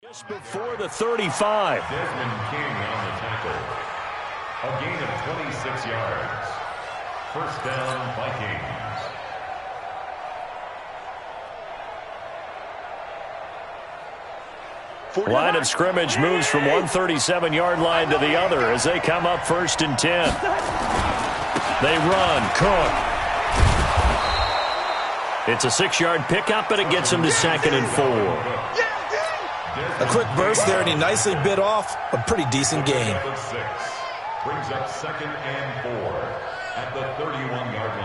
Just before the 35. Desmond King on the tackle. A gain of 26 yards. First down, Vikings. Line of scrimmage moves from one 37-yard line to the other as they come up 1st and 10. They run. Cook. It's a 6-yard pickup, and it gets him to 2nd and 4. A quick burst there, and he nicely bit off a pretty decent gain. Brings up 2nd and 4 at the 31-yard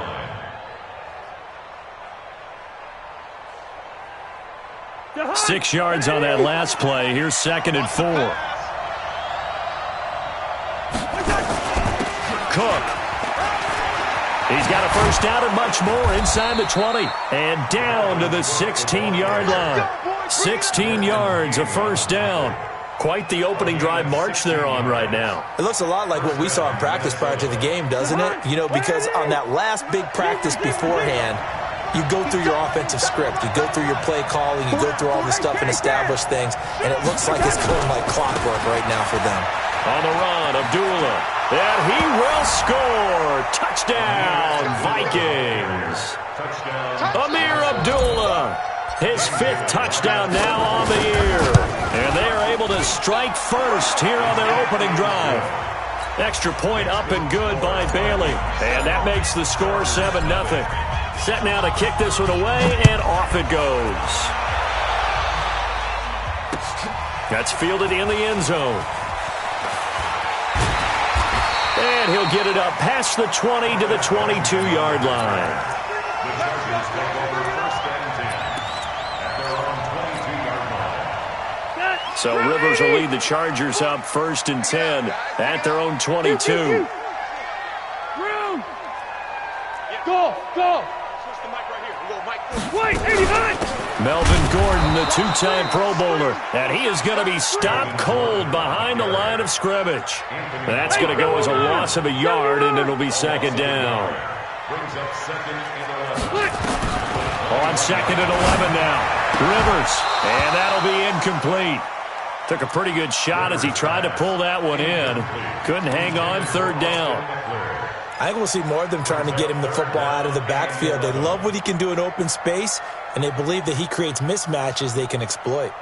line. 6 yards on that last play. Here's 2nd and 4. Cook. He's got a first down and much more inside the 20. And down to the 16-yard line. 16 yards, a first down. Quite the opening drive march they're on right now. It looks a lot like what we saw in practice prior to the game, doesn't it? You know, because on that last big practice beforehand, you go through your offensive script. You go through your play calling. You go through all this stuff and establish things. And it looks like it's going like clockwork right now for them. On the run, Abdullah. And he will score. Touchdown, Vikings. Amir Abdullah. His 5th touchdown now on the year. And they are able to strike first here on their opening drive. Extra point up and good by Bailey. And that makes the score 7-0. Set now to kick this one away, and off it goes. That's fielded in the end zone. And he'll get it up past the 20 to the 22-yard line. The Chargers take over 1st and 10 at their own 22-yard line. So Rivers will lead the Chargers up 1st and 10 at their own 22. Go! Wait, 89! Melvin Gordon, the 2-time Pro Bowler, and he is going to be stopped cold behind the line of scrimmage. That's going to go as a loss of a yard, and it'll be 2nd down. Brings up 2nd and 11. On 2nd and 11 now. Rivers, and that'll be incomplete. Took a pretty good shot as he tried to pull that one in. Couldn't hang on, 3rd down. I think we'll see more of them trying to get him the football out of the backfield. They love what he can do in open space, and they believe that he creates mismatches they can exploit.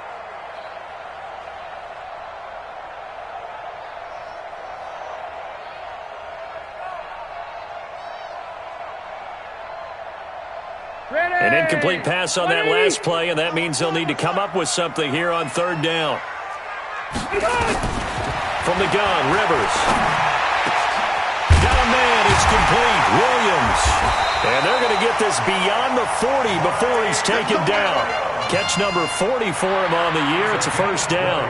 An incomplete pass on that last play, and that means they'll need to come up with something here on 3rd down. From the gun, Rivers. Got a man, it's complete. Williams. And they're going to get this beyond the 40 before he's taken down. Catch number 40 for him on the year. It's a first down.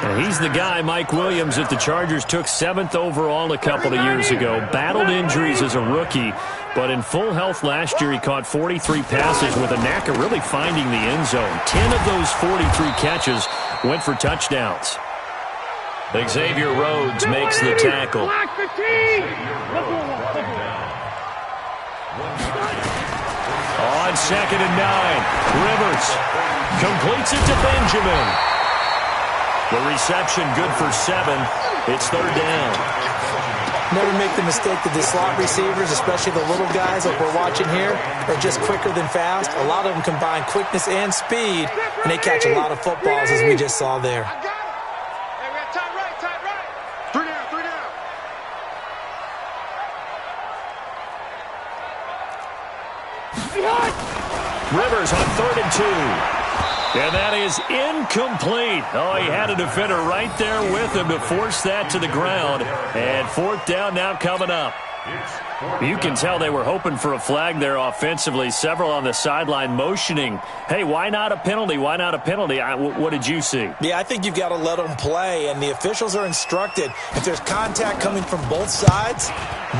And he's the guy, Mike Williams, that the Chargers took 7th overall a couple of years ago. Battled injuries as a rookie, but in full health last year, he caught 43 passes with a knack of really finding the end zone. 10 of those 43 catches went for touchdowns. Xavier Rhodes makes the tackle. Block 15! On 2nd and 9, Rivers completes it to Benjamin. The reception good for 7. It's 3rd down. Never make the mistake that the slot receivers, especially the little guys like we're watching here, are just quicker than fast. A lot of them combine quickness and speed, and they catch a lot of footballs as we just saw there. Rivers on 3rd and 2. And that is incomplete. Oh, he had a defender right there with him to force that to the ground. And 4th down now coming up. You can tell they were hoping for a flag there offensively. Several on the sideline motioning, hey, why not a penalty? Why not a penalty? What did you see? Yeah, I think you've got to let them play, and the officials are instructed. If there's contact coming from both sides,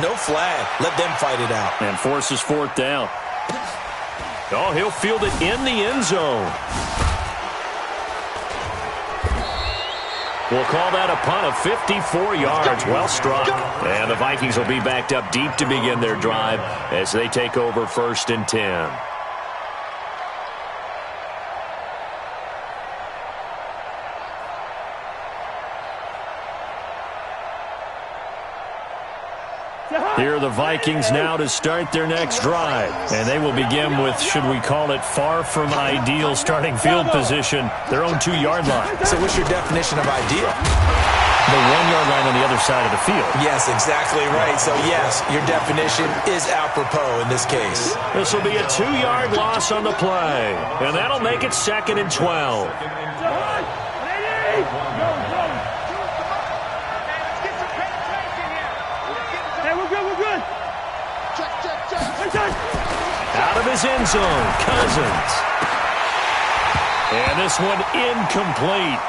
no flag. Let them fight it out. And forces 4th down. Oh, he'll field it in the end zone. We'll call that a punt of 54 yards. Well struck. And the Vikings will be backed up deep to begin their drive as they take over 1st and 10. Here are the Vikings now to start their next drive. And they will begin with, should we call it, far from ideal starting field position, their own 2-yard line. So what's your definition of ideal? The 1-yard line on the other side of the field. Yes, exactly right. So, yes, your definition is apropos in this case. This will be a 2-yard loss on the play. And that'll make it 2nd and 12. Out of his end zone, Cousins. And this one incomplete.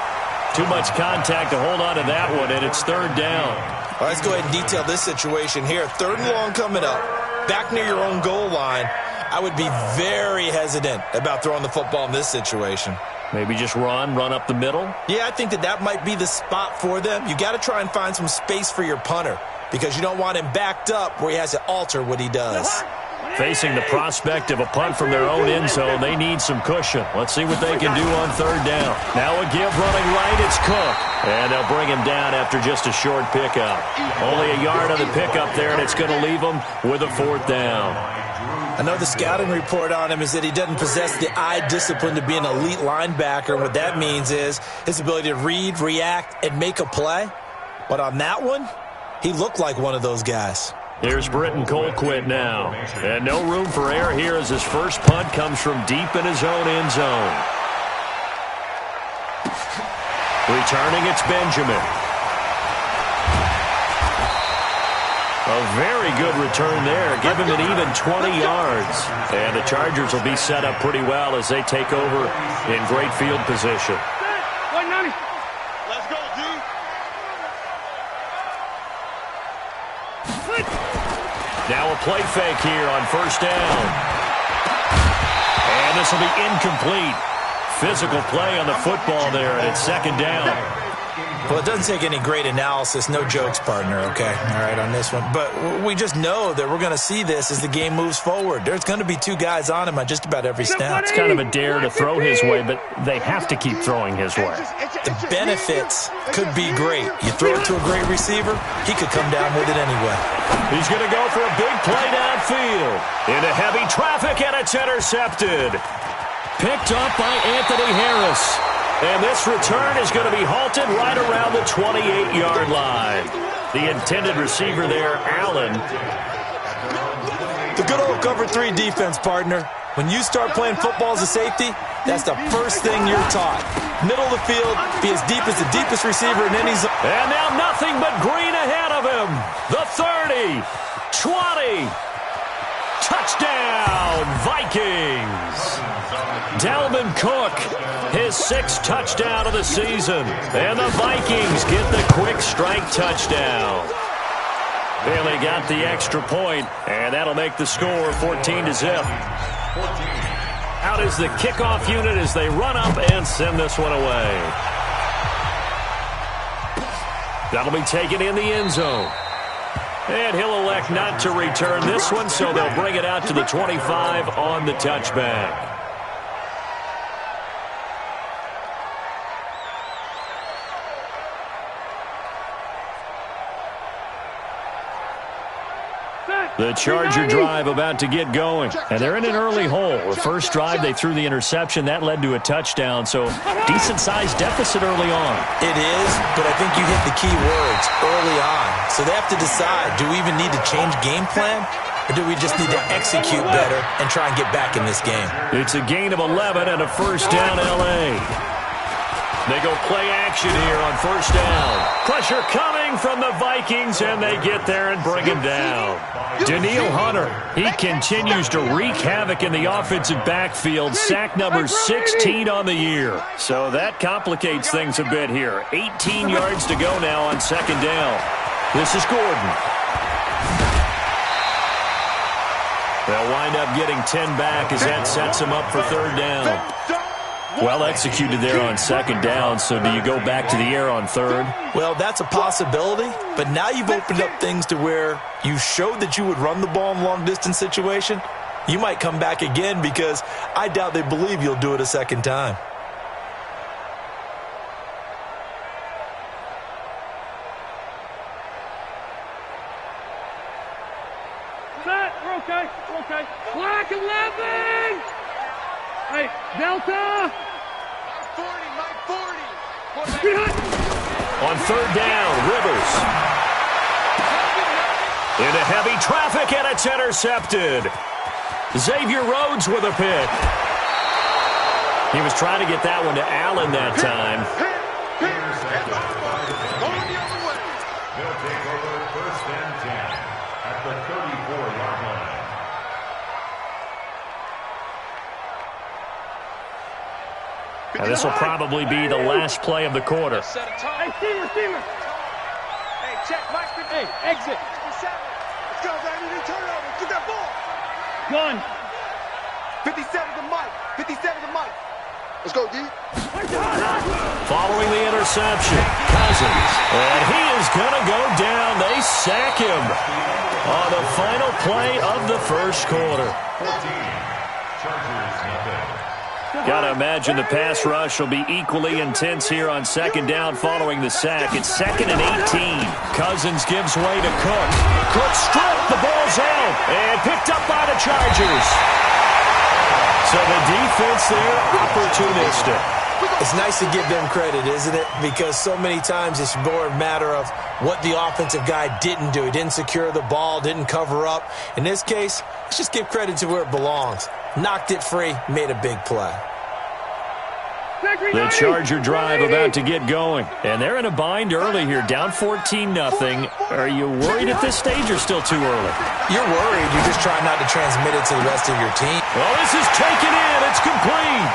Too much contact to hold on to that one, and it's 3rd down. Well, let's go ahead and detail this situation here. 3rd and long coming up. Back near your own goal line. I would be very hesitant about throwing the football in this situation. Maybe just run up the middle? Yeah, I think that might be the spot for them. You got to try and find some space for your punter because you don't want him backed up where he has to alter what he does. Facing the prospect of a punt from their own end zone, they need some cushion. Let's see what they can do on 3rd down. Now a give running right, it's Cook. And they'll bring him down after just a short pickup. Only a yard on the pickup there, and it's going to leave him with a 4th down. I know the scouting report on him is that he doesn't possess the eye discipline to be an elite linebacker. What that means is his ability to read, react, and make a play. But on that one, he looked like one of those guys. Here's Britton Colquitt now. And no room for error here as his first punt comes from deep in his own end zone. Returning, it's Benjamin. A very good return there. Give him an even 20 yards. And the Chargers will be set up pretty well as they take over in great field position. Let's go, D. Now a play fake here on 1st down. And this will be incomplete. Physical play on the football there, and it's 2nd down. Well, it doesn't take any great analysis. No jokes, partner, okay? All right, on this one. But we just know that we're going to see this as the game moves forward. There's going to be 2 guys on him on just about every snap. It's kind of a dare to throw his way, but they have to keep throwing his way. The benefits could be great. You throw it to a great receiver, he could come down with it anyway. He's going to go for a big play downfield. Into heavy traffic, and it's intercepted. Picked up by Anthony Harris. And this return is going to be halted right around the 28-yard line. The intended receiver there, Allen. The good old cover 3 defense, partner. When you start playing football as a safety, that's the first thing you're taught. Middle of the field, be as deep as the deepest receiver in any zone. And now nothing but green ahead of him. The 30, 20. Touchdown, Vikings. Dalvin Cook, his 6th touchdown of the season. And the Vikings get the quick strike touchdown. Well, they got the extra point, and that'll make the score 14-0. Out is the kickoff unit as they run up and send this one away. That'll be taken in the end zone. And he'll elect not to return this one, so they'll bring it out to the 25 on the touchback. The Charger drive about to get going. And they're in an early hole. The first drive, they threw the interception. That led to a touchdown. So, decent-sized deficit early on. It is, but I think you hit the key words early on. So they have to decide, do we even need to change game plan? Or do we just need to execute better and try and get back in this game? It's a gain of 11 and a 1st down, L.A. They go play action here on 1st down. Pressure coming from the Vikings, and they get there and bring him down. Danielle Hunter, he continues to wreak havoc in the offensive backfield. Sack number 16 on the year. So that complicates things a bit here. 18 yards to go now on 2nd down. This is Gordon. They'll wind up getting 10 back as that sets him up for 3rd down. Well executed there on 2nd down, so do you go back to the air on 3rd? Well, that's a possibility, but now you've opened up things to where you showed that you would run the ball in long-distance situation. You might come back again because I doubt they believe you'll do it a 2nd time. We're okay. We're okay. Black 11. Hey, Delta. 40, Mike 40. On third down, Rivers. Into heavy traffic, and it's intercepted. Xavier Rhodes with a pick. He was trying to get that one to Allen that time. They'll take over first and 10 at the 34-yard line. And this will probably be the last play of the quarter. Hey, receiver. Hey, check, Mike. Hey, exit. 57. Let's go, baby. Turnover. Get that ball. Gun. 57 to Mike. 57 to Mike. Let's go, D. Following the interception, Cousins. And he is going to go down. They sack him on the final play of the first quarter. 14. Chargers nothing. Got to imagine the pass rush will be equally intense here on second down following the sack. It's 2nd and 18. Cousins gives way to Cook. Cook stripped. The ball's out. And picked up by the Chargers. So the defense there, opportunistic. It's nice to give them credit, isn't it? Because so many times it's more a matter of what the offensive guy didn't do. He didn't secure the ball, didn't cover up. In this case, let's just give credit to where it belongs. Knocked it free, made a big play. The Charger drive about to get going. And they're in a bind early here, down 14-0. Are you worried at this stage or still too early? You're worried. You're just trying not to transmit it to the rest of your team. Well, this is taken in. It's complete.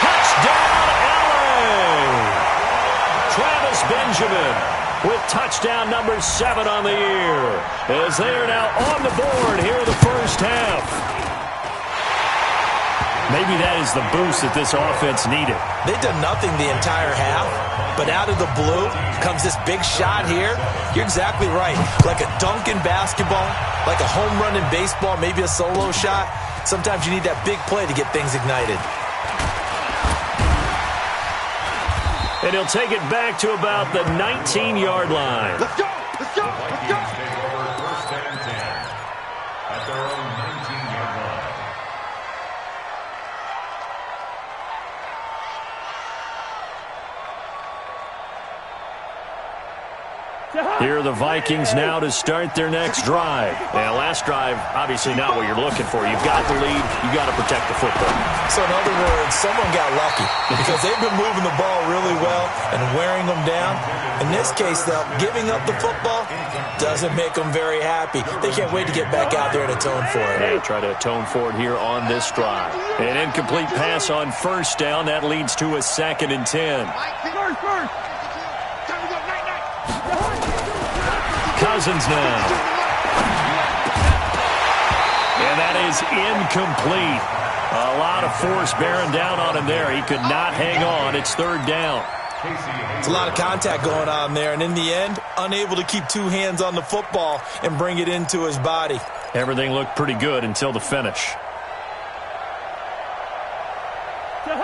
Touchdown, LA! Travis Benjamin with touchdown number 7 on the year, as they are now on the board here in the first half. Maybe that is the boost that this offense needed. They've done nothing the entire half, but out of the blue comes this big shot here. You're exactly right. Like a dunk in basketball, like a home run in baseball, maybe a solo shot. Sometimes you need that big play to get things ignited. And he'll take it back to about the 19-yard line. Let's go. Let's go. Let's go. Take over first and 10 at their own 19-yard line. Here are the Vikings now to start their next drive. And last drive, obviously not what you're looking for. You've got the lead. You've got to protect the football. So in other words, someone got lucky because they've been moving the ball really well and wearing them down. In this case, though, giving up the football doesn't make them very happy. They can't wait to get back out there and atone for it. Yeah, try to atone for it here on this drive. An incomplete pass on first down. That leads to a 2nd and 10. First. Cousins now. And that is incomplete. A lot of force bearing down on him there. He could not hang on. It's 3rd down. It's a lot of contact going on there, and in the end, unable to keep 2 hands on the football and bring it into his body. Everything looked pretty good until the finish.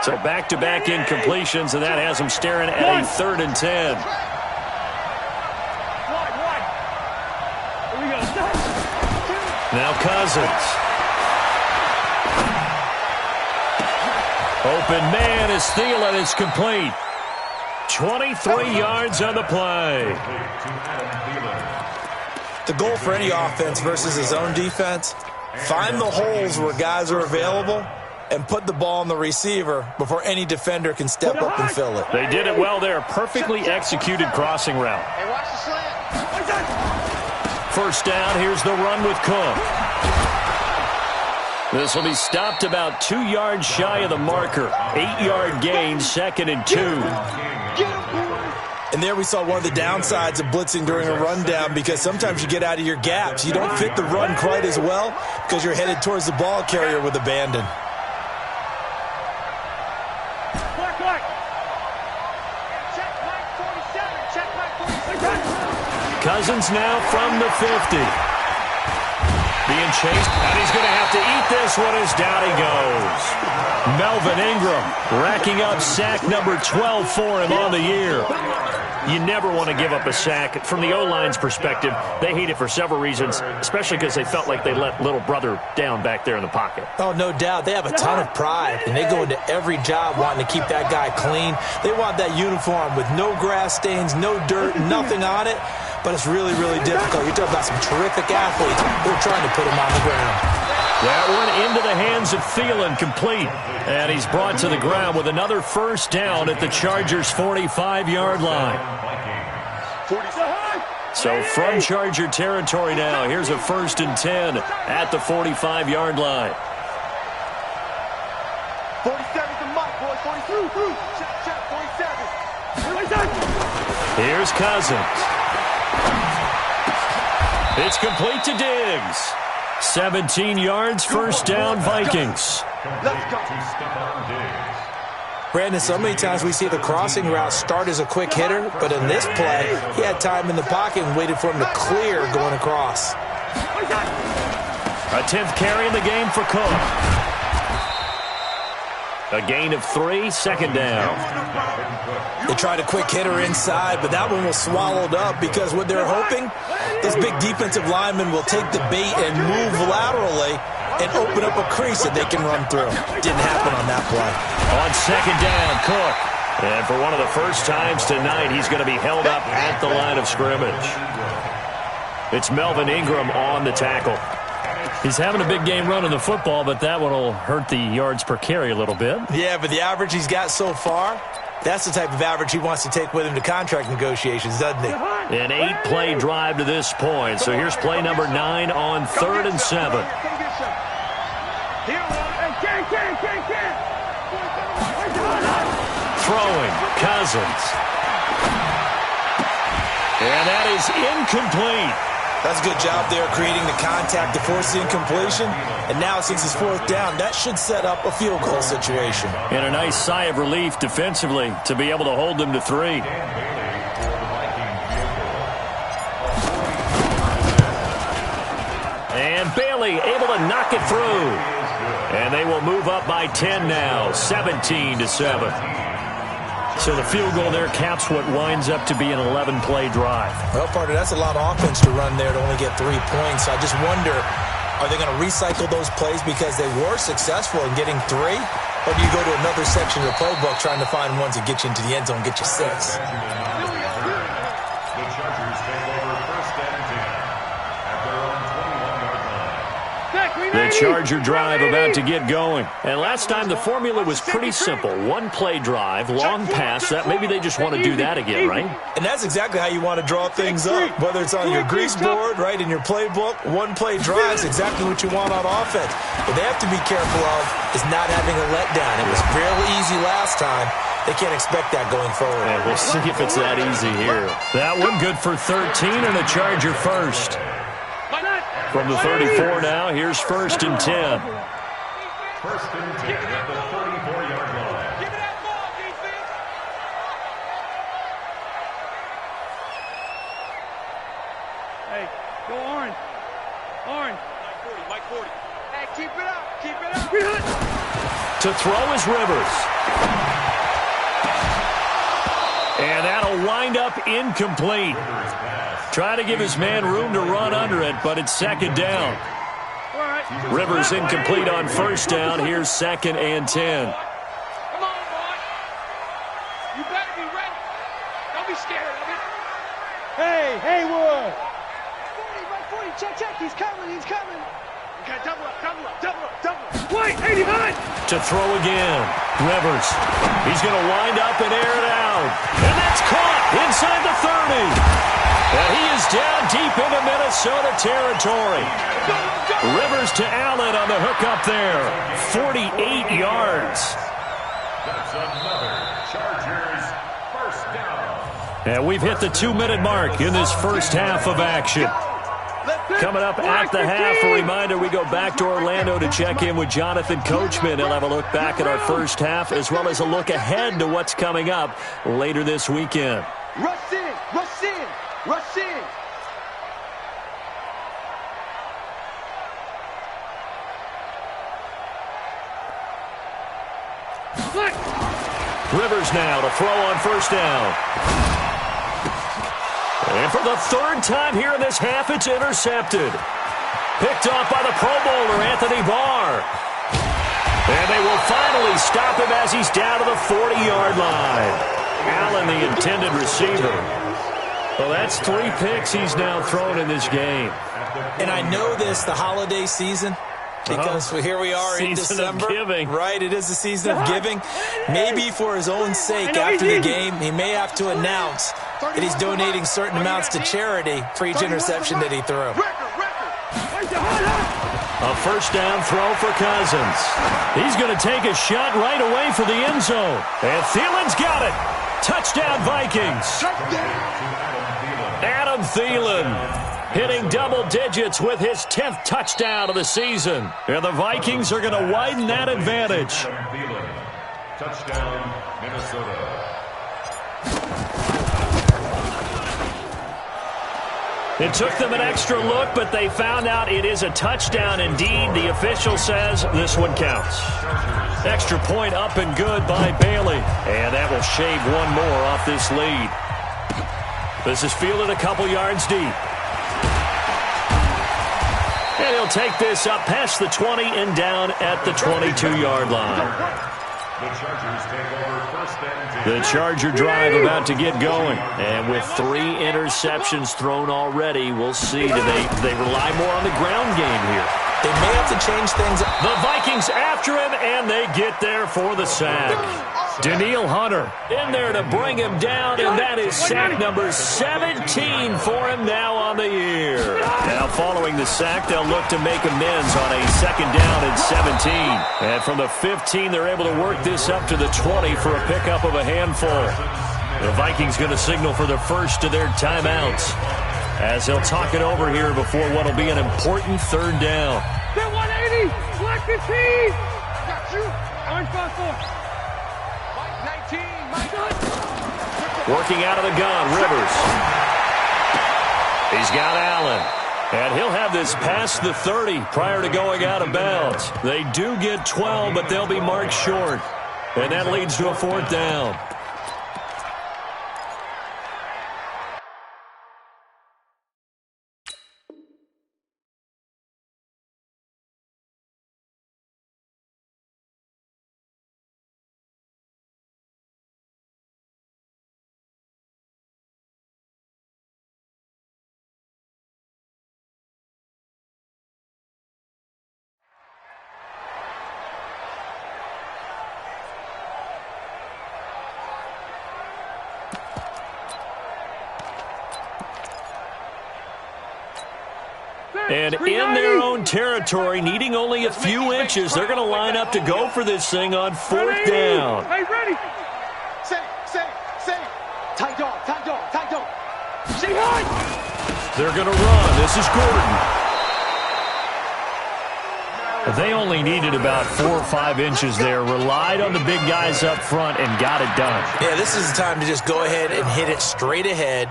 So back-to-back incompletions, and that has him staring at a 3rd and 10. Now Cousins. Open man is Thielen. It's complete. 23 yards on the play. The goal for any offense versus his own defense, find the holes where guys are available and put the ball on the receiver before any defender can step up and fill it. They did it well there. Perfectly executed crossing route. Hey, watch the slant. First down, here's the run with Cook. This will be stopped about 2 yards shy of the marker. 8-yard gain, 2nd and 2. And there we saw one of the downsides of blitzing during a rundown because sometimes you get out of your gaps. You don't fit the run quite as well because you're headed towards the ball carrier with abandon. Check Mike 47. Check Mike 47. Cousins now from the 50. Being chased, and he's going to have to eat this one as down he goes. Melvin Ingram racking up sack number 12 for him on the year. You never want to give up a sack. From the O-line's perspective, they hate it for several reasons, especially because they felt like they let little brother down back there in the pocket. Oh, no doubt. They have a ton of pride, and they go into every job wanting to keep that guy clean. They want that uniform with no grass stains, no dirt, nothing on it. But it's really, really difficult. You're talking about some terrific athletes. They're trying to put him on the ground. That one into the hands of Thielen, complete. And he's brought to the ground with another first down at the Chargers' 45-yard line. So from Charger territory now, here's a 1st and 10 at the 45-yard line. 47's the mic, boy. 42. Check, 47. Here's Cousins. It's complete to Diggs. 17 yards, first down, Vikings. Let's go. Brandon, so many times we see the crossing route start as a quick hitter, but in this play, he had time in the pocket and waited for him to clear going across. A 10th carry in the game for Cook. A gain of 3, second down. They tried a quick hitter inside, but that one was swallowed up because what they're hoping, this big defensive lineman will take the bait and move laterally and open up a crease that they can run through. Didn't happen on that play. On second down, Cook. And for one of the first times tonight, he's going to be held up at the line of scrimmage. It's Melvin Ingram on the tackle. He's having a big game running the football, but that one will hurt the yards per carry a little bit. Yeah, but the average he's got so far, that's the type of average he wants to take with him to contract negotiations, doesn't he? An 8-play drive to this point. So here's play number 9 on 3rd and 7. Throwing, Cousins. And that is incomplete. That's a good job there creating the contact to force the incompletion. And now since it's 4th down, that should set up a field goal situation. And a nice sigh of relief defensively to be able to hold them to 3. And Bailey able to knock it through. And they will move up by 10 now, 17-7. So the field goal there caps what winds up to be an 11-play drive. Well, partner, that's a lot of offense to run there to only get 3 points. I just wonder, are they going to recycle those plays because they were successful in getting 3? Or do you go to another section of the playbook trying to find ones that get you into the end zone and get you 6? The Chargers take over 1st and 10 at their own 21-yard line. The Charger drive about to get going. And last time the formula was pretty simple. 1-play drive, long pass. That maybe they just want to do that again, right? And that's exactly how you want to draw things up. Whether it's on your grease board, right, in your playbook, 1-play drive is exactly what you want on offense. What they have to be careful of is not having a letdown. It was fairly easy last time. They can't expect that going forward. And we'll see if it's that easy here. That one good for 13 and a Charger first. From the 34 now, here's 1st and 10. 1st and 10 at the 44-yard line. Give me that ball, defense. Hey, go orange. Orange. Mike 40. Hey, keep it up. Keep it up. To throw is Rivers. And that'll wind up incomplete. Try to give his man room to run under it, but it's 2nd down. Rivers incomplete on 1st down. Here's 2nd and 10. Come on, boy. You better be ready. Don't be scared of it. Hey, Haywood. 40, check. He's coming. Okay, double up. Wait, 89. To throw again. Rivers. He's going to wind up and air it out. And that's caught inside the 30. And he is down deep into Minnesota territory. Rivers to Allen on the hook up there. 48 yards. That's another Chargers first down. And we've hit the 2-minute mark in this first half of action. Coming up at the half, a reminder, we go back to Orlando to check in with Jonathan Coachman. He'll have a look back at our first half as well as a look ahead to what's coming up later this weekend. Rush in. Rivers now to throw on 1st down. And for the third time here in this half, it's intercepted. Picked off by the Pro Bowler, Anthony Barr. And they will finally stop him as he's down to the 40-yard line. Allen, the intended receiver. Well, that's 3 picks he's now thrown in this game. And I know this, the holiday season, because here we are in December. Season of giving. Right, it is the season of giving. Maybe for his own sake after the game, he may have to announce that he's donating certain amounts to charity for each interception that he threw. A first down throw for Cousins. He's going to take a shot right away for the end zone. And Thielen's got it. Touchdown, Vikings. Adam Thielen hitting double digits with his 10th touchdown of the season. And the Vikings are going to widen that advantage. Touchdown, Minnesota. It took them an extra look, but they found out it is a touchdown indeed. The official says this one counts. Extra point up and good by Bailey. And that will shave one more off this lead. This is fielded a couple yards deep. And he'll take this up past the 20 and down at the 22-yard line. The Chargers take over first and 10. The Charger drive about to get going. And with 3 interceptions thrown already, we'll see. Do they rely more on the ground game here? They may have to change things. The Vikings after him, and they get there for the sack. Danielle Hunter in there to bring him down, and that is sack number 17 for him now on the year. Now following the sack, they'll look to make amends on a second down and 17. And from the 15, they're able to work this up to the 20 for a pickup of a handful. The Vikings going to signal for the first of their timeouts as they'll talk it over here before what will be an important third down. Get 180! Black 15! Got you! Orange 5-4. Mike 19, Mike 9. Working out of the gun, Rivers. He's got Allen. And he'll have this past the 30 prior to going out of bounds. They do get 12, but they'll be marked short. And that leads to a fourth down. And in their own territory, needing only a few inches, they're going to line up to go for this thing on fourth down. Hey, ready? Say. Tight dog. Say hi. They're going to run. This is Gordon. They only needed about 4 or 5 inches there, relied on the big guys up front, and got it done. Yeah, this is the time to just go ahead and hit it straight ahead.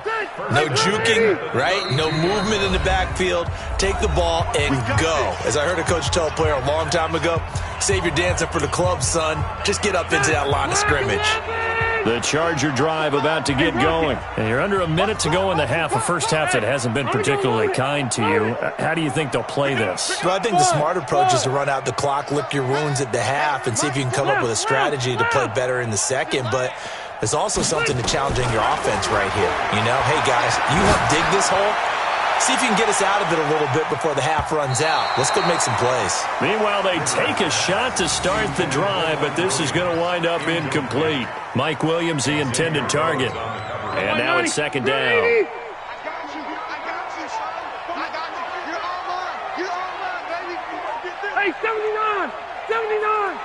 No juking, right? No movement in the backfield. Take the ball and go. As I heard a coach tell a player a long time ago, save your dancing for the club, son. Just get up into that line of scrimmage. The Charger drive about to get going. And you're under a minute to go in the half, a first half that hasn't been particularly kind to you. How do you think they'll play this? Well, I think the smart approach is to run out the clock, lick your wounds at the half, and see if you can come up with a strategy to play better in the second. But there's also something to challenging your offense right here. You know, hey, guys, you help dig this hole. See if you can get us out of it a little bit before the half runs out. Let's go make some plays. Meanwhile, they take a shot to start the drive, but this is going to wind up incomplete. Mike Williams, the intended target. And now it's second down. I got you, son. I got you. You're all mine, baby. Hey, 79! 79!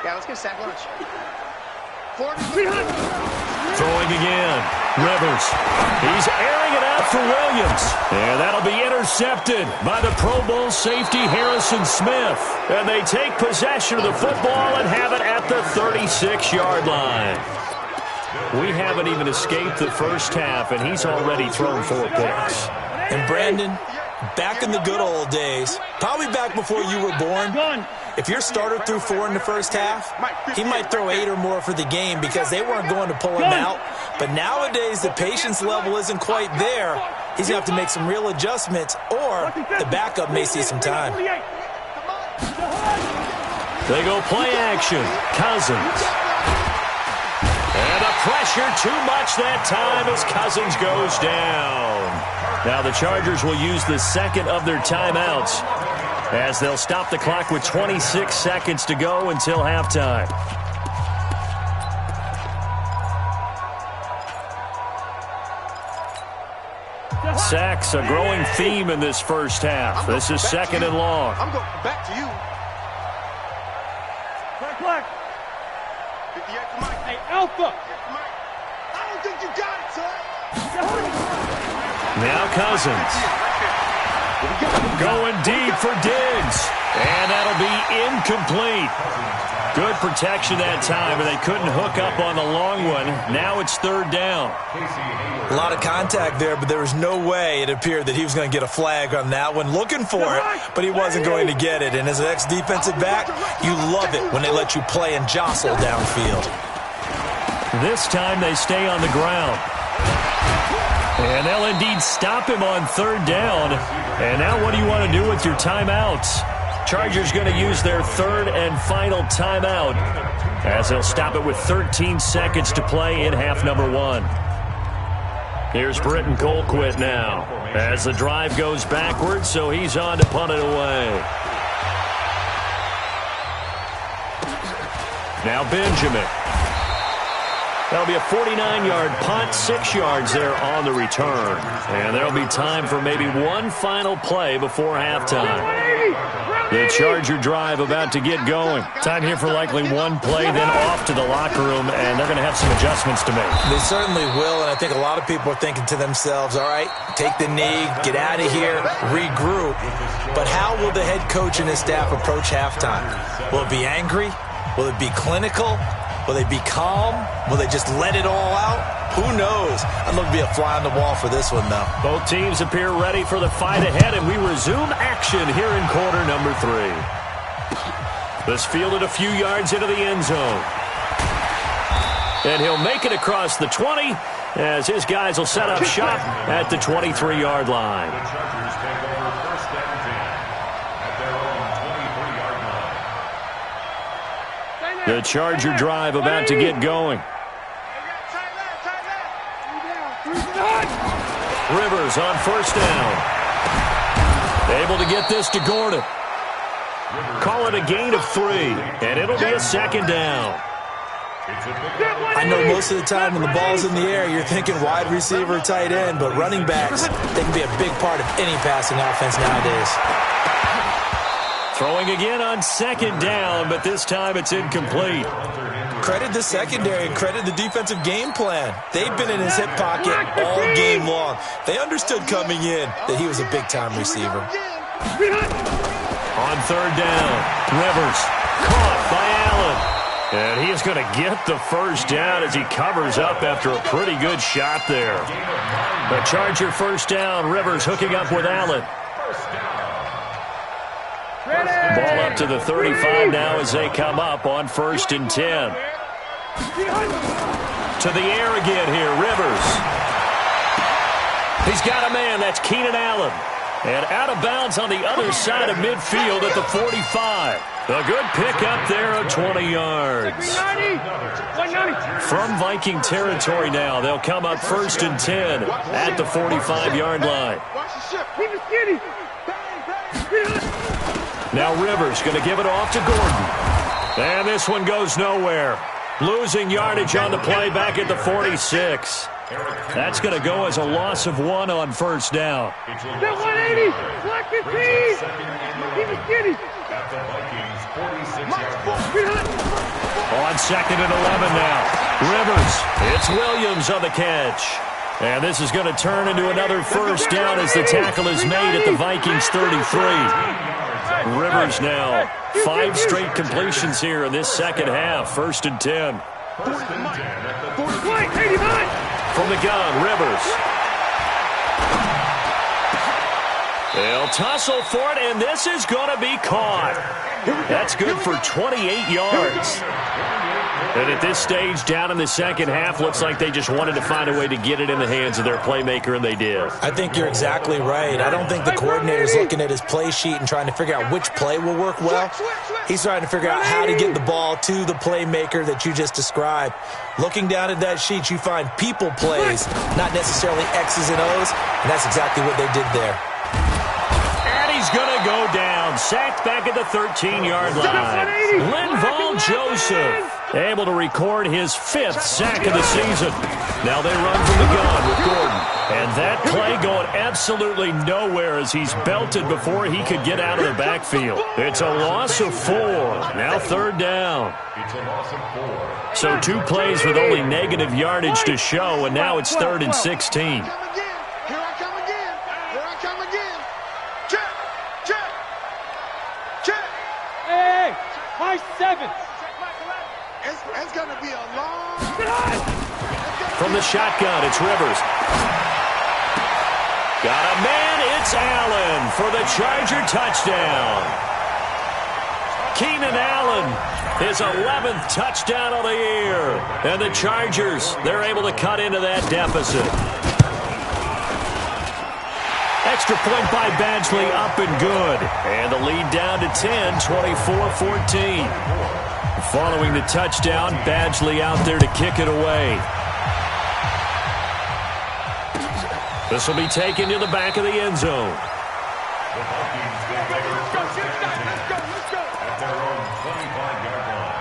Yeah, let's get a sack lunch. 40. Throwing again. Rivers. He's airing it out for Williams. And that'll be intercepted by the Pro Bowl safety Harrison Smith. And they take possession of the football and have it at the 36-yard line. We haven't even escaped the first half, and he's already thrown 4 picks. And Brandon, back in the good old days, probably back before you were born, if your starter threw 4 in the first half, he might throw 8 or more for the game because they weren't going to pull him out But nowadays, the patience level isn't quite there. He's going to have to make some real adjustments, or the backup may see some time. They go play action. Cousins. And the pressure too much that time as Cousins goes down. Now the Chargers will use the second of their timeouts as they'll stop the clock with 26 seconds to go until halftime. Sacks, a growing theme in this first half. This is second and long. I'm going back to you. Black. Hey, Alpha. I don't think you got it, son. Now Cousins. Going deep for Diggs. And that'll be incomplete. Good protection that time, and they couldn't hook up on the long one. Now it's third down. A lot of contact there, but there was no way it appeared that he was going to get a flag on that one. Looking for it, but he wasn't going to get it. And as an ex-defensive back, you love it when they let you play and jostle downfield. This time they stay on the ground. And they'll indeed stop him on third down. And now what do you want to do with your timeouts? Chargers going to use their third and final timeout as they'll stop it with 13 seconds to play in half number one. Here's Britton Colquitt now as the drive goes backwards, so he's on to punt it away. Now Benjamin. That'll be a 49-yard punt, 6 yards there on the return. And there'll be time for maybe one final play before halftime. The Charger drive about to get going. Time here for likely one play, then off to the locker room, and they're going to have some adjustments to make. They certainly will, and I think a lot of people are thinking to themselves, all right, take the knee, get out of here, regroup. But how will the head coach and his staff approach halftime? Will it be angry? Will it be clinical? Will they be calm? Will they just let it all out? Who knows? I'd love to be a fly on the wall for this one, though. Both teams appear ready for the fight ahead, and we resume action here in quarter number 3. This fielded a few yards into the end zone. And he'll make it across the 20 as his guys will set up shop at the 23-yard line. The Chargers take over first and 10 at their own 23-yard line. The Charger drive about to get going. Rivers on first down. Able to get this to Gordon. Call it a gain of 3, and it'll be a second down. I know most of the time when the ball's in the air, you're thinking wide receiver, tight end, but running backs, they can be a big part of any passing offense nowadays. Throwing again on second down, but this time it's incomplete. Credit the secondary and credit the defensive game plan. They've been in his hip pocket all game long. They understood coming in that he was a big-time receiver. On third down, Rivers caught by Allen. And he is going to get the first down as he covers up after a pretty good shot there. The Charger first down, Rivers hooking up with Allen. Ball up to the 35 now as they come up on first and 10. To the air again here, Rivers. He's got a man, that's Keenan Allen. And out of bounds on the other side of midfield at the 45. A good pickup there of 20 yards. From Viking territory now, they'll come up first and 10 at the 45-yard line. Now Rivers going to give it off to Gordon. And this one goes nowhere. Losing yardage on the play back at the 46. That's going to go as a loss of 1 on first down. 180, black 15. On second and 11 now. Rivers, it's Williams on the catch. And this is going to turn into another first down as the tackle is made at the Vikings 33. Rivers now 5 straight completions here in this second half. First and 10. From the gun, Rivers. They'll tussle for it, and this is going to be caught. That's good for 28 yards. And at this stage, down in the second half, looks like they just wanted to find a way to get it in the hands of their playmaker, and they did. I think you're exactly right. I don't think the coordinator's looking at his play sheet and trying to figure out which play will work well. He's trying to figure out how to get the ball to the playmaker that you just described. Looking down at that sheet, you find people plays, not necessarily X's and O's, and that's exactly what they did there. And he's going to go down. Sacked back at the 13-yard line. Linval Joseph able to record his 5th sack of the season. Now they run from the gun with Gordon. And that play going absolutely nowhere as he's belted before he could get out of the backfield. It's a loss of 4. Now 3rd down. It's a loss of 4. So 2 plays with only negative yardage to show, and now it's 3rd and 16. Here I come again. Here I come again. Check. Check. Check. Hey, my 7th. It's going to be a long... From the shotgun, it's Rivers. Got a man, it's Allen for the Charger touchdown. Keenan Allen, his 11th touchdown of the year. And the Chargers, they're able to cut into that deficit. Extra point by Badgley, up and good. And the lead down to 10, 24-14. Following the touchdown, Badgley out there to kick it away. This will be taken to the back of the end zone. The Vikings get their first down at their own 25-yard line.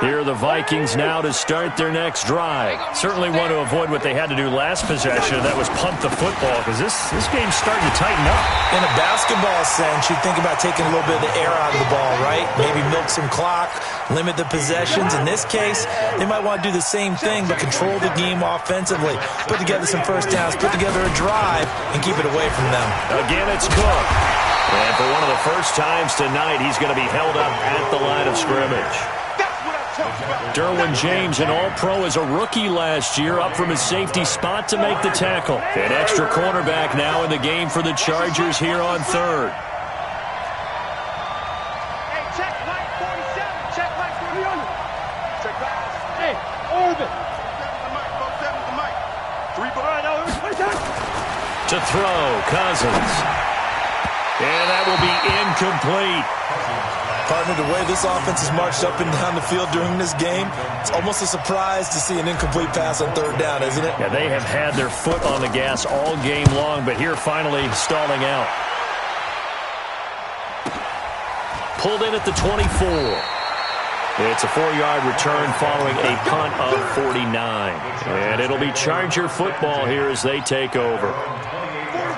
Here are the Vikings now to start their next drive. Certainly want to avoid what they had to do last possession, and that was punt the football, because this game's starting to tighten up. In a basketball sense, you think about taking a little bit of the air out of the ball, right? Maybe milk some clock, limit the possessions. In this case, they might want to do the same thing, but control the game offensively. Put together some first downs, put together a drive, and keep it away from them. Again, it's Cook. And for one of the first times tonight, he's going to be held up at the line of scrimmage. Derwin James, an All-Pro as a rookie last year, up from his safety spot to make the tackle. An extra cornerback now in the game for the Chargers here on 3rd. Hey, check Mike 47. Check Mike 47. Check back. Hey, Orbit. To throw, Cousins. And that will be incomplete. Partner, the way this offense has marched up and down the field during this game, it's almost a surprise to see an incomplete pass on 3rd down, isn't it? Yeah, they have had their foot on the gas all game long, but here finally stalling out. Pulled in at the 24. It's a 4-yard return following a punt of 49. And it'll be Charger football here as they take over.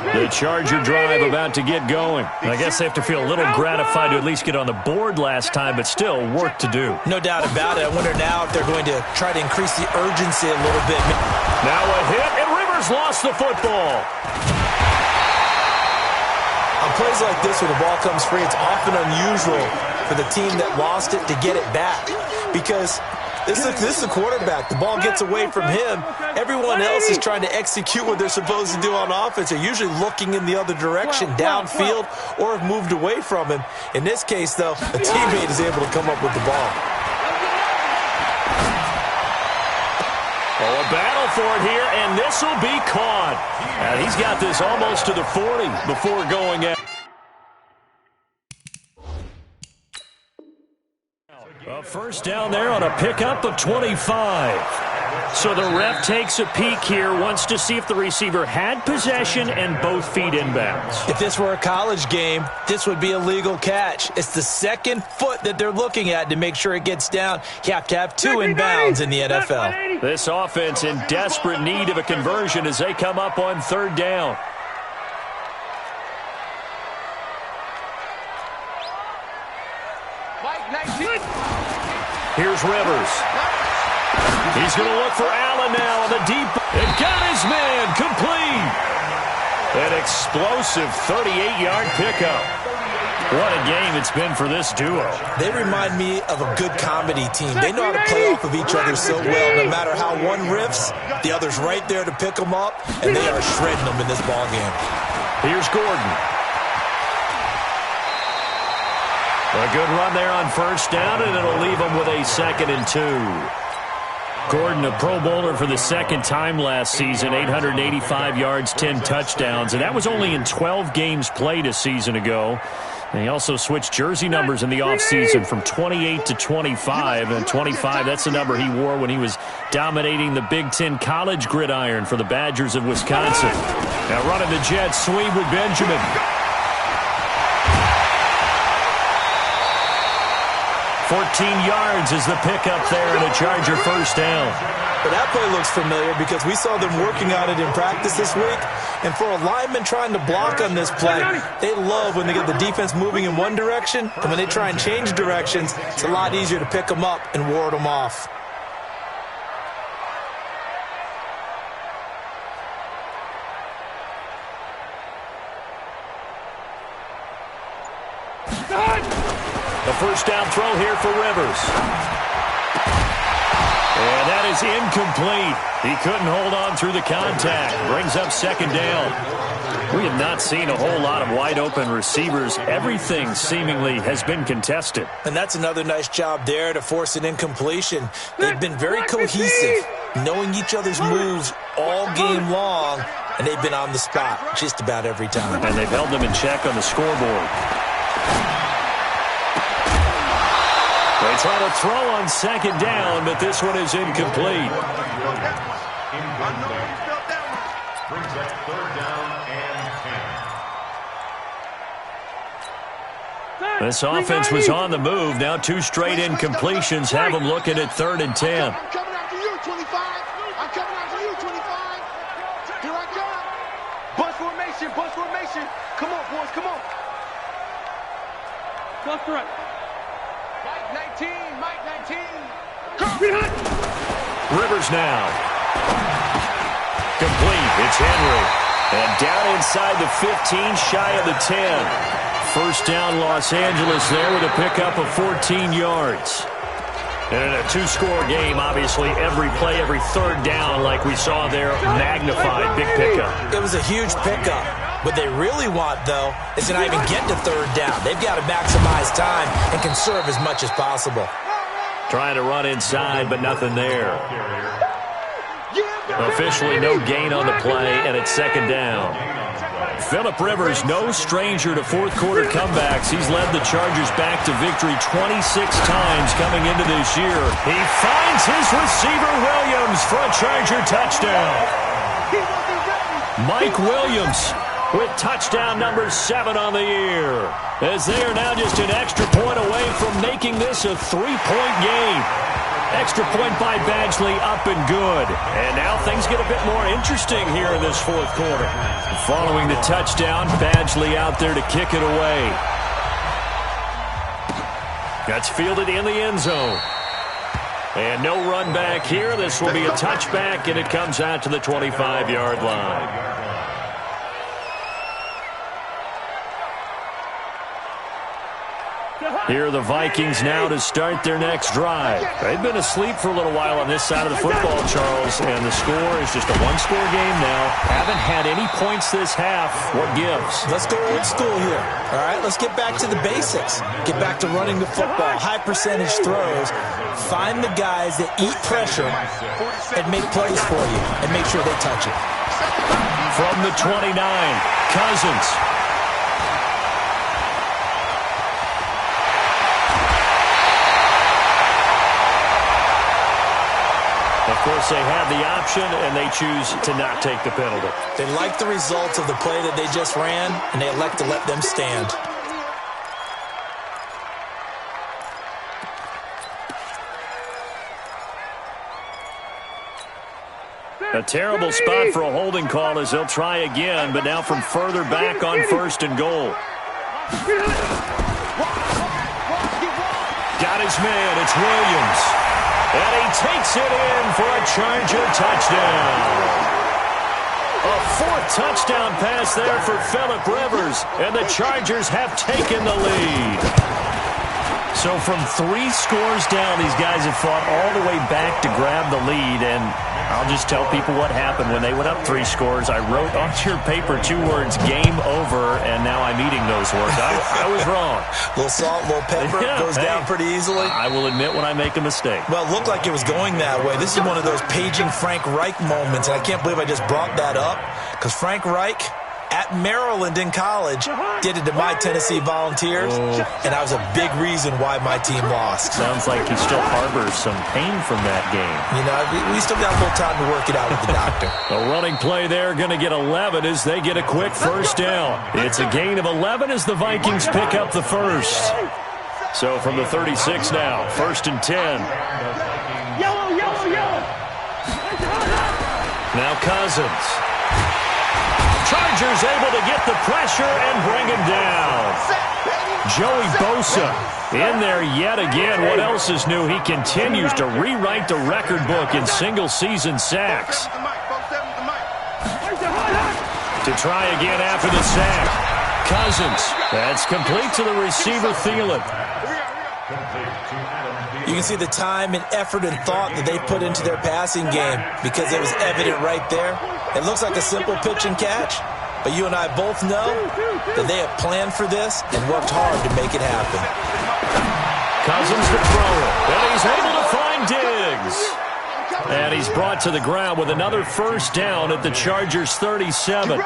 The Charger drive about to get going. I guess they have to feel a little gratified to at least get on the board last time, but still work to do. No doubt about it. I wonder now if they're going to try to increase the urgency a little bit. Now a hit, and Rivers lost the football. On plays like this where the ball comes free, it's often unusual for the team that lost it to get it back, because this is a quarterback. The ball gets away from him. Everyone else is trying to execute what they're supposed to do on offense. They're usually looking in the other direction, downfield, or have moved away from him. In this case, though, a teammate is able to come up with the ball. Oh, a battle for it here, and this will be caught. And he's got this almost to the 40 before going out. A first down there on a pickup of 25. So the ref takes a peek here, wants to see if the receiver had possession and both feet inbounds. If this were a college game, this would be a legal catch. It's the second foot that they're looking at to make sure it gets down. You have to have 2 inbounds in the NFL. This offense in desperate need of a conversion as they come up on 3rd down. Here's Rivers. He's going to look for Allen now on the deep. And got his man complete. An explosive 38-yard pickup. What a game it's been for this duo. They remind me of a good comedy team. They know how to play off of each other so well. No matter how one riffs, the other's right there to pick them up, and they are shredding them in this ball game. Here's Gordon. A good run there on first down, and it'll leave them with a 2nd and 2. Gordon, a Pro Bowler for the second time last season, 885 yards, 10 touchdowns, and that was only in 12 games played a season ago. And he also switched jersey numbers in the offseason from 28 to 25, and 25, that's the number he wore when he was dominating the Big Ten college gridiron for the Badgers of Wisconsin. Now running the jet sweep with Benjamin. 14 yards is the pickup there, and a Charger first down. But that play looks familiar because we saw them working on it in practice this week. And for a lineman trying to block on this play, they love when they get the defense moving in one direction. And when they try and change directions, it's a lot easier to pick them up and ward them off. The first down throw here for Rivers. And that is incomplete. He couldn't hold on through the contact. Brings up 2nd down. We have not seen a whole lot of wide-open receivers. Everything seemingly has been contested. And that's another nice job there to force an incompletion. They've been very cohesive, knowing each other's moves all game long, and they've been on the spot just about every time. And they've held them in check on the scoreboard. They try to throw on 2nd down, but this one is incomplete. Brings up 3rd down and 10. This offense was on the move. Now 2 straight incompletions have them looking at 3rd and 10. I'm coming after you, 25. I'm coming after you, 25. Here I come. Bunch formation, bunch formation. Come on, boys, come on. Left, right. Mike 19, Mike 19. Rivers now. Complete. It's Henry. And down inside the 15, shy of the 10. First down Los Angeles there with a pickup of 14 yards. And in a 2-score game, obviously every play, every 3rd down like we saw there, magnified. Big pickup. It was a huge pickup. What they really want, though, is to not even get to 3rd down. They've got to maximize time and conserve as much as possible. Trying to run inside, but nothing there. Officially no gain on the play, and it's 2nd down. Phillip Rivers, no stranger to 4th-quarter comebacks. He's led the Chargers back to victory 26 times coming into this year. He finds his receiver, Williams, for a Charger touchdown. Mike Williams with touchdown number 7 on the year, as they are now just an extra point away from making this a 3-point game. Extra point by Badgley, up and good. And now things get a bit more interesting here in this 4th quarter. Following the touchdown, Badgley out there to kick it away. That's fielded in the end zone. And no run back here. This will be a touchback, and it comes out to the 25-yard line. Here are the Vikings now to start their next drive. They've been asleep for a little while on this side of the football, Charles, and the score is just a 1-score game now. Haven't had any points this half. What gives? Let's go old school here. All right, let's get back to the basics. Get back to running the football, high-percentage throws. Find the guys that eat pressure and make plays for you and make sure they touch it. From the 29, Cousins. Of course, they have the option, and they choose to not take the penalty. They like the results of the play that they just ran, and they elect to let them stand. A terrible spot for a holding call as they'll try again, but now from further back on 1st and goal. Got his man. It's Williams. And he takes it in for a Charger touchdown. A 4th touchdown pass there for Phillip Rivers, and the Chargers have taken the lead. So from 3 scores down, these guys have fought all the way back to grab the lead, and I'll just tell people what happened when they went up 3 scores. I wrote on your paper 2 words, game over, and now I'm eating those words. I was wrong. A little salt, a little pepper, goes down pretty easily. I will admit when I make a mistake. Well, it looked like it was going that way. This is one of those paging Frank Reich moments, and I can't believe I just brought that up, because Frank Reich at Maryland in college did it to my Tennessee Volunteers, and that was a big reason why my team lost. Sounds like he still harbors some pain from that game. You know, we still got a little time to work it out with the doctor. A running play there, going to get 11 as they get a quick first down. It's a gain of 11 as the Vikings pick up the first. So from the 36 now, 1st and 10. Yellow, yellow, yellow. Now Cousins. Chargers able to get the pressure and bring him down. Joey Bosa in there yet again. What else is new? He continues to rewrite the record book in single-season sacks. To try again after the sack. Cousins. That's complete to the receiver, Thielen. You can see the time and effort and thought that they put into their passing game because it was evident right there. It looks like a simple pitch and catch, but you and I both know that they have planned for this and worked hard to make it happen. Cousins to throw it, and he's able to find Diggs. And he's brought to the ground with another first down at the Chargers' 37.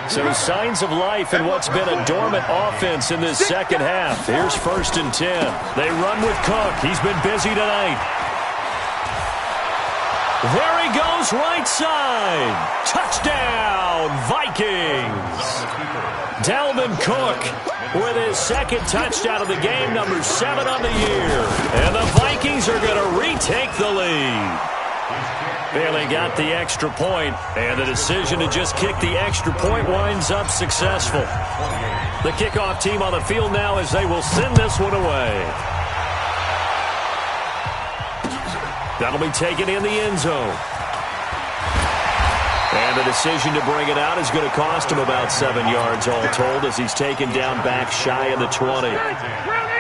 So signs of life in what's been a dormant offense in this second half. Here's 1st and 10. They run with Cook. He's been busy tonight. There he goes, right side. Touchdown, Vikings. Dalvin Cook with his second touchdown of the game, number 7 on the year. And the Vikings are going to retake the lead. Barely got the extra point, and the decision to just kick the extra point winds up successful. The kickoff team on the field now as they will send this one away. That'll be taken in the end zone. And the decision to bring it out is going to cost him about 7 yards all told as he's taken down back shy of the 20.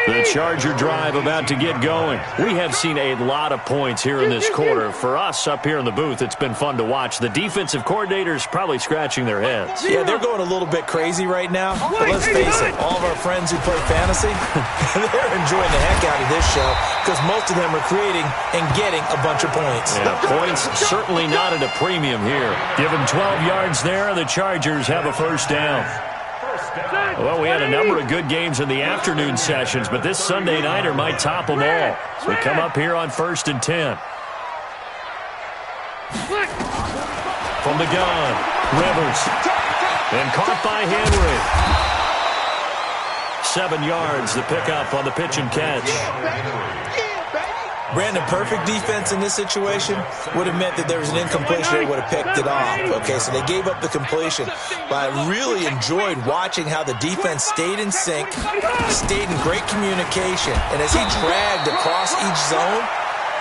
The Charger drive about to get going. We have seen a lot of points here in this quarter. For us up here in the booth, it's been fun to watch. The defensive coordinators probably scratching their heads. Yeah, they're going a little bit crazy right now. But let's face it, all of our friends who play fantasy, they're enjoying the heck out of this show because most of them are creating and getting a bunch of points. Yeah, points certainly not at a premium here. Give them 12 yards there, and the Chargers have a first down. Well, we had a number of good games in the afternoon sessions, but this Sunday nighter might top them all. So we come up here on 1st and 10. From the gun, Rivers. And caught by Henry. 7 yards, the pickup on the pitch and catch. Brandon, perfect defense in this situation would have meant that there was an incompletion. They would have picked it off. Okay, so they gave up the completion. But I really enjoyed watching how the defense stayed in sync, stayed in great communication. And as he dragged across each zone,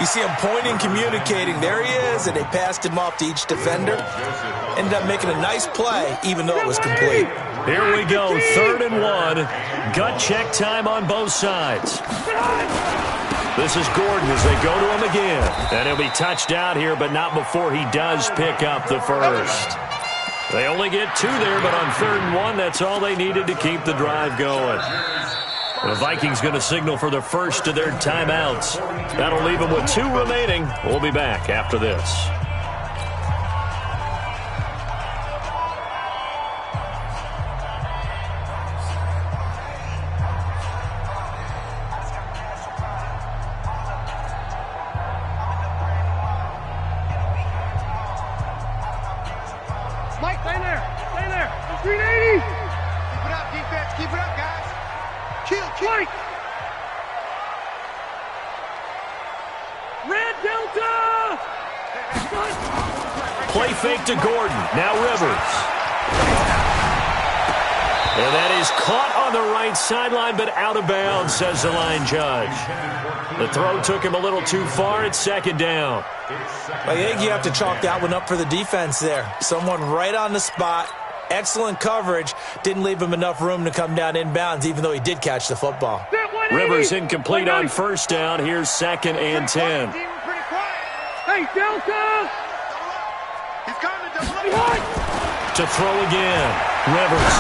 you see him pointing, communicating. There he is, and they passed him off to each defender. Ended up making a nice play, even though it was complete. Here we go, 3rd and 1. Gut check time on both sides. This is Gordon as they go to him again. And he'll be touched out here, but not before he does pick up the first. They only get 2 there, but on 3rd and 1, that's all they needed to keep the drive going. The Vikings going to signal for the first of their timeouts. That'll leave them with 2 remaining. We'll be back after this. Mike, stay there. Stay there. 380. Keep it up, defense. Keep it up, guys. Kill. Mike. Red Delta. Play fake to Gordon. Now Rivers. And that is caught on the right sideline, but out of bounds, says the line judge. The throw took him a little too far. It's 2nd down. I think you have to chalk that one up for the defense there. Someone right on the spot. Excellent coverage. Didn't leave him enough room to come down inbounds, even though he did catch the football. Rivers incomplete on 1st down. Here's 2nd and 10. Hey, Delta! He's coming, double up. Behind! To throw again. Rivers.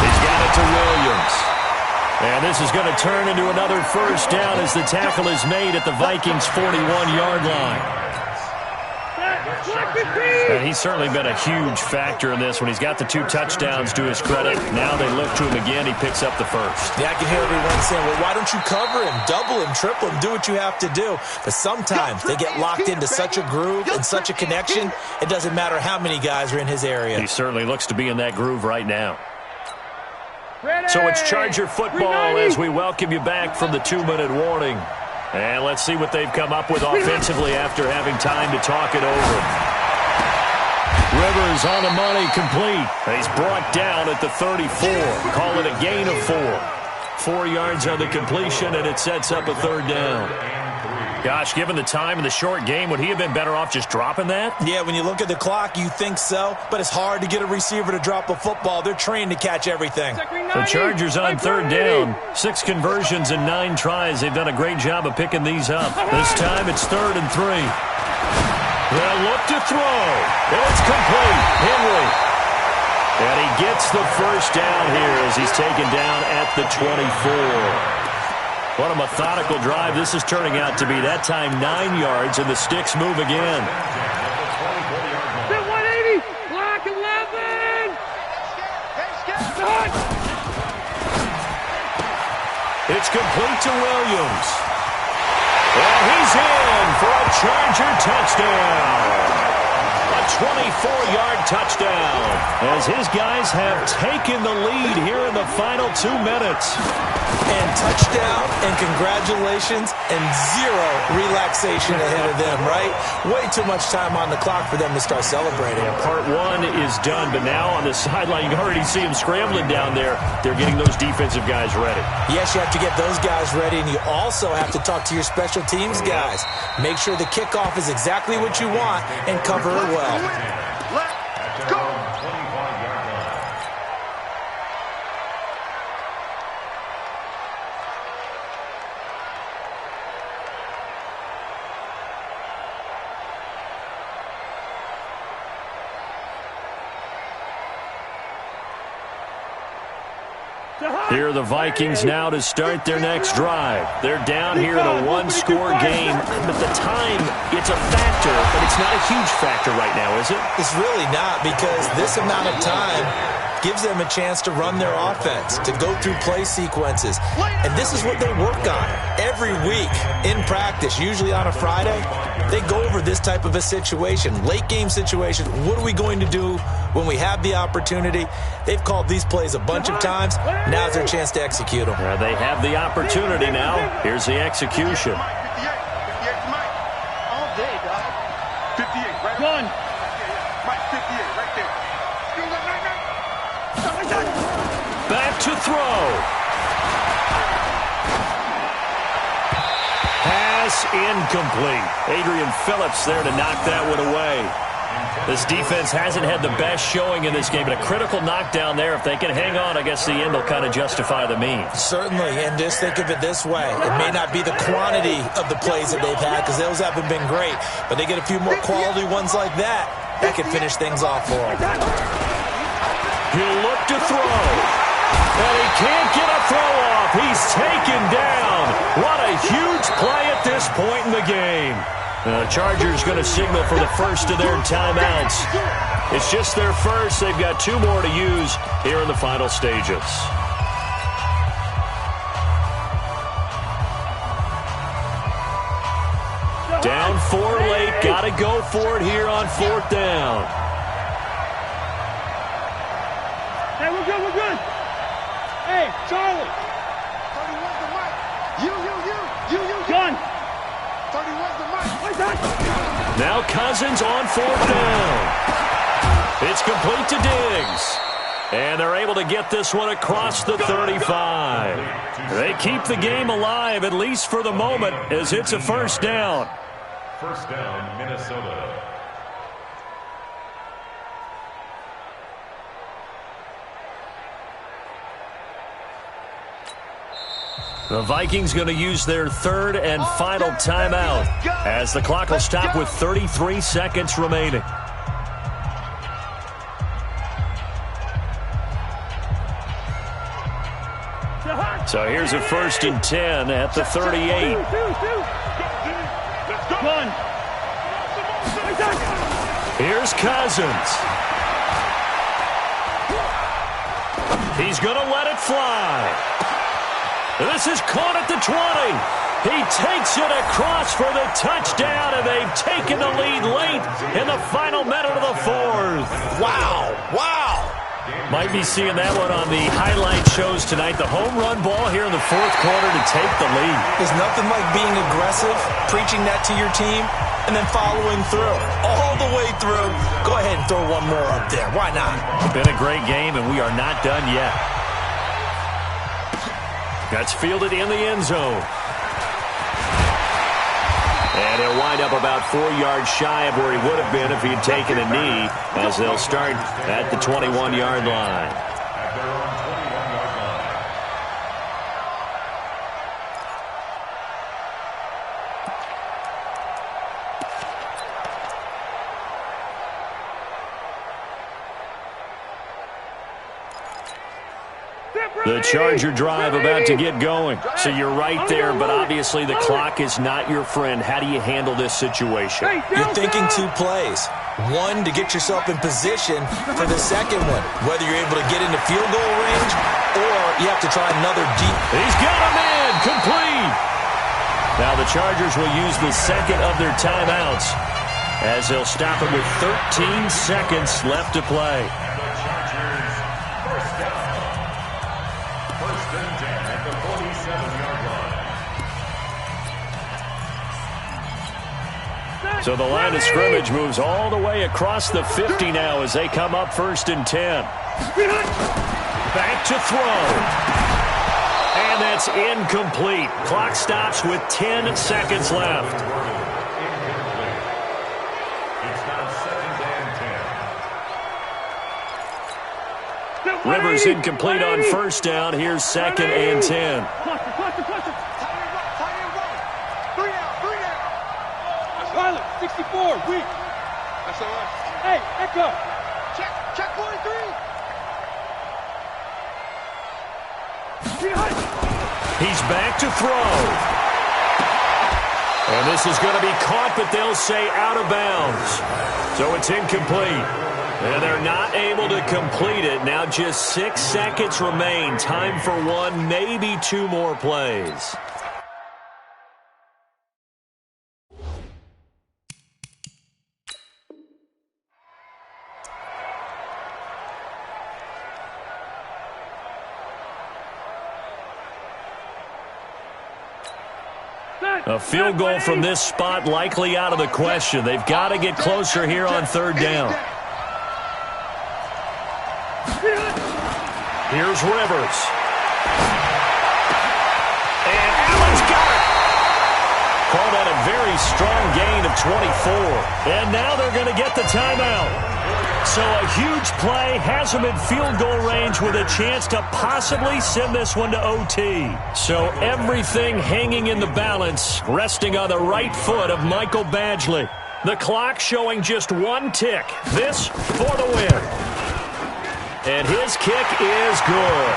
He's got it to Williams. And this is going to turn into another first down as the tackle is made at the Vikings' 41-yard line. And he's certainly been a huge factor in this when he's got the 2 touchdowns to his credit. Now they look to him again. He picks up the first. Yeah, I can hear everyone saying, well, why don't you cover him, double him, triple him, do what you have to do. But sometimes they get locked into such a groove and such a connection, it doesn't matter how many guys are in his area. He certainly looks to be in that groove right now. So it's Charger football as we welcome you back from the 2-minute warning. And let's see what they've come up with offensively after having time to talk it over. Rivers on the money, complete. He's brought down at the 34. Call it a gain of 4. 4 yards on the completion, and it sets up a third down. Gosh, given the time in the short game, would he have been better off just dropping that? Yeah, when you look at the clock, you think so, but it's hard to get a receiver to drop a football. They're trained to catch everything. The Chargers on third down. 6 conversions and 9 tries. They've done a great job of picking these up. This time it's 3rd and 3. They'll look to throw. And it's complete. Henry. And he gets the first down here as he's taken down at the 24. What a methodical drive this is turning out to be. That time 9 yards, and the sticks move again. 180, block 11. It's complete to Williams. And he's in for a Charger touchdown. A 24-yard touchdown as his guys have taken the lead here in the final 2 minutes. And touchdown and congratulations and 0 relaxation ahead of them, right? Way too much time on the clock for them to start celebrating. Yeah, part 1 is done, but now on the sideline, you can already see them scrambling down there. They're getting those defensive guys ready. Yes, you have to get those guys ready, and you also have to talk to your special teams guys. Make sure the kickoff is exactly what you want and cover it well. Let's go. Here are the Vikings now to start their next drive. They're down here in a 1-score game. But the time, it's a factor, but it's not a huge factor right now, is it? It's really not, because this amount of time gives them a chance to run their offense, to go through play sequences. And this is what they work on every week in practice, usually on a Friday. They go over this type of a situation, late game situation. What are we going to do when we have the opportunity? They've called these plays a bunch of times. Now's their chance to execute them. They have the opportunity now. Here's the execution. 58, Mike. All day, dog. 58, right? Gun. Mike, 58, right there. Back to throw. Pass incomplete. Adrian Phillips there to knock that one away. This defense hasn't had the best showing in this game, but a critical knockdown there. If they can hang on, I guess the end will kind of justify the means. Certainly, and just think of it this way. It may not be the quantity of the plays that they've had, because those haven't been great, but they get a few more quality ones like that. That can finish things off for them. He'll look to throw. And he can't get a throw off. He's taken down. What a huge play at this point in the game. The Chargers going to signal for the first of their timeouts. It's just their first. They've got 2 more to use here in the final stages. Down 4 late. Got to go for it here on 4th down. Hey, we're good, we're good. Hey, Charlie. 31's the mic. You. Gun. 31's the mic. What's that? Now Cousins on 4th down. It's complete to Diggs. And they're able to get this one across the 35. They keep the game alive, at least for the moment, as it's a first down. First down, Minnesota. The Vikings going to use their third and final timeout as the clock will stop with 33 seconds remaining. So here's a 1st and 10 at the 38. Here's Cousins. He's going to let it fly. This is caught at the 20. He takes it across for the touchdown, and they've taken the lead late in the final minute of the 4th. Wow. Wow. Might be seeing that one on the highlight shows tonight. The home run ball here in the 4th quarter to take the lead. There's nothing like being aggressive, preaching that to your team, and then following through. All the way through. Go ahead and throw one more up there. Why not? Been a great game, and we are not done yet. That's fielded in the end zone. And he'll wind up about 4 yards shy of where he would have been if he had taken a knee, as they'll start at the 21-yard line. The Charger drive about to get going. So you're right there, but obviously the clock is not your friend. How do you handle this situation? You're thinking 2 plays. One, to get yourself in position for the second one, whether you're able to get into field goal range or you have to try another deep. He's got him in. Complete. Now the Chargers will use the second of their timeouts as they'll stop it with 13 seconds left to play. So the line of scrimmage moves all the way across the 50 now as they come up 1st and 10. Back to throw. And that's incomplete. Clock stops with 10 seconds left. It's now 2nd and 10. Rivers incomplete on 1st down. Here's 2nd and 10. Pilot, 64, weak. That's all right. Hey, Echo. Check 43. He's back to throw. And this is going to be caught, but they'll say out of bounds. So it's incomplete. And they're not able to complete it. Now just 6 seconds remain. Time for 1, maybe 2 more plays. A field goal from this spot likely out of the question. They've got to get closer here on 3rd down. Here's Rivers. And Allen's got it. Called that a very strong gain of 24. And now they're going to get the timeout. So a huge play has them in field goal range with a chance to possibly send this one to OT. So everything hanging in the balance, resting on the right foot of Michael Badgley. The clock showing just 1 tick. This for the win. And his kick is good.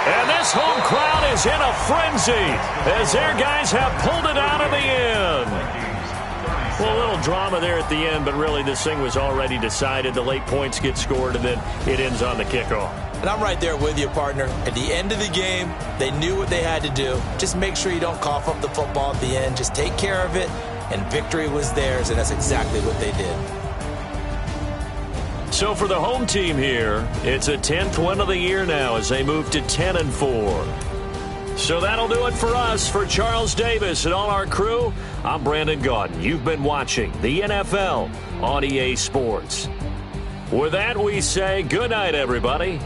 And this home crowd is in a frenzy as their guys have pulled it out of the end. Well, a little drama there at the end, but really this thing was already decided. The late points get scored, and then it ends on the kickoff. And I'm right there with you, partner. At the end of the game, they knew what they had to do. Just make sure you don't cough up the football at the end. Just take care of it, and victory was theirs, and that's exactly what they did. So for the home team here, it's a 10th win of the year now as they move to 10-4. So that'll do it for us. For Charles Davis and all our crew, I'm Brandon Gaudin. You've been watching the NFL on EA Sports. With that, we say good night, everybody.